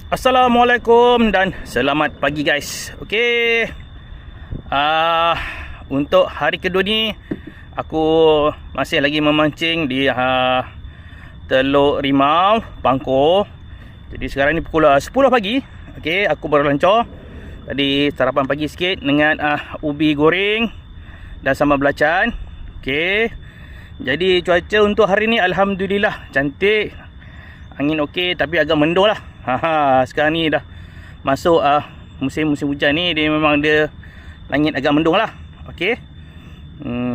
Assalamualaikum dan selamat pagi guys. Okey, untuk hari kedua ni aku masih lagi memancing di Teluk Rimau, Pangkor. Jadi sekarang ni pukul 10 pagi. Okey, aku baru lancar. Tadi sarapan pagi sikit dengan ubi goreng dan sambal belacan. Okey, jadi cuaca untuk hari ni alhamdulillah cantik. Angin okey tapi agak mendung lah. Sekarang ni dah masuk musim hujan ni, dia memang dia langit agak mendung lah. Okey.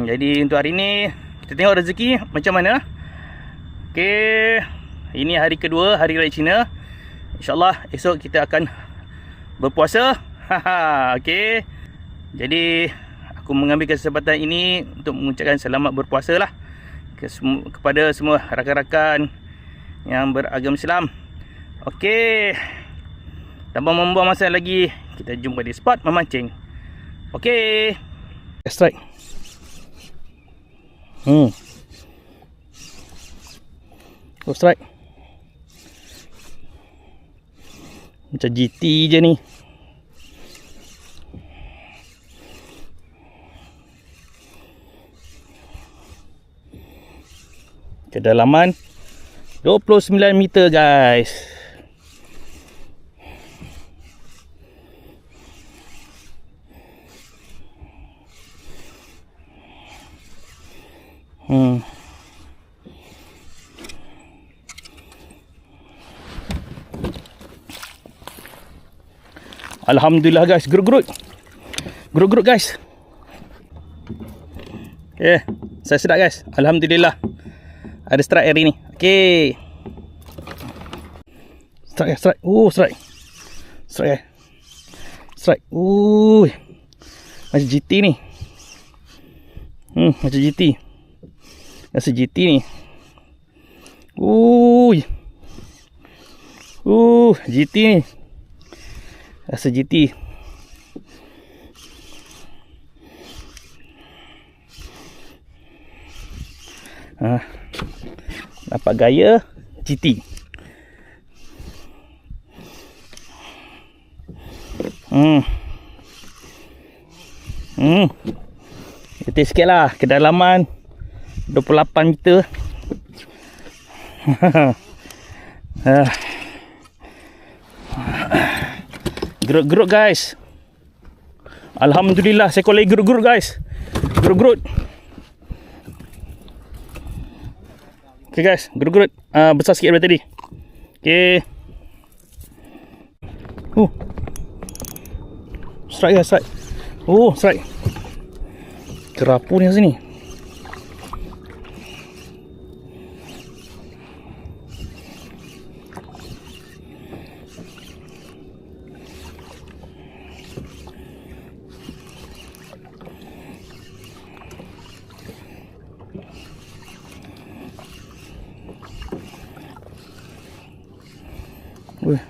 Jadi untuk hari ni kita tengok rezeki macam mana. Okey. Ini hari kedua hari raya Cina. InsyaAllah esok kita akan berpuasa. Okey. Jadi aku mengambil kesempatan ini untuk mengucapkan selamat berpuasa lah kepada semua rakan-rakan yang beragama Islam. Okey, tanpa membuang masa lagi, kita jumpa di spot memancing. Okey, strike. Go strike. Macam GT je ni. Kedalaman 29 meter guys. Alhamdulillah guys, gerut-gerut guys. Okay, saya sedap guys. Alhamdulillah ada strike hari ni. Okay, strike. Strike. Macam GT ni. Macam GT. Rasa GT ni. GT ni. Rasa GT. Dapat gaya GT. Getih sikit lah. Kedalaman 28 meter. Gerut-gerut guys. Alhamdulillah seekor lagi gerut-gerut guys. Gerut-gerut. Okay guys, gerut-gerut besar sikit daripada tadi. Okay. Strike guys, strike. Strike. Kerapu ni kat sini.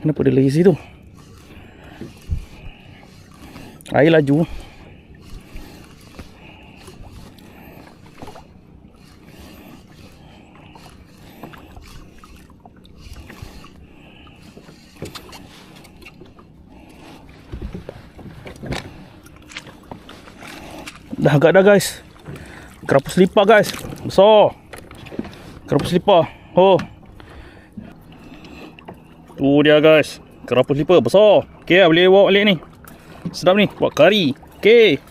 Kenapa dia lagi situ? Air laju. Dah agak dah guys. Kerapu selipar guys. Besar. Kerapu selipar. Tu dia guys. Kerapu selipar besar. Okay, boleh bawa balik ni. Sedap ni, buat kari. Okay.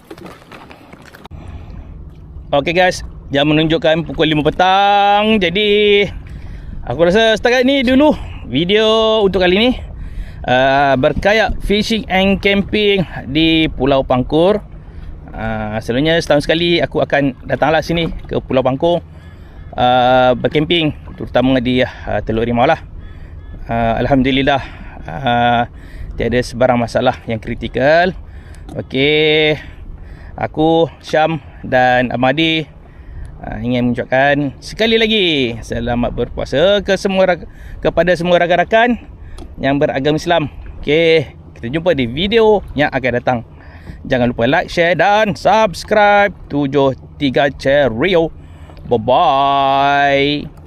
Okay guys, jam menunjukkan pukul 5 petang. Jadi aku rasa setakat ni dulu video untuk kali ni. Berkayak fishing and camping di Pulau Pangkor. Selalunya setahun sekali aku akan datanglah sini ke Pulau Pangkor, bercamping, terutama di Teluk Rimau lah. Alhamdulillah tiada sebarang masalah yang kritikal. Okey, aku Syam dan Ahmadi ingin mengucapkan sekali lagi selamat berpuasa kepada semua rakan-rakan yang beragama Islam. Okey, kita jumpa di video yang akan datang. Jangan lupa like, share dan subscribe 73 Cherry. Bye bye.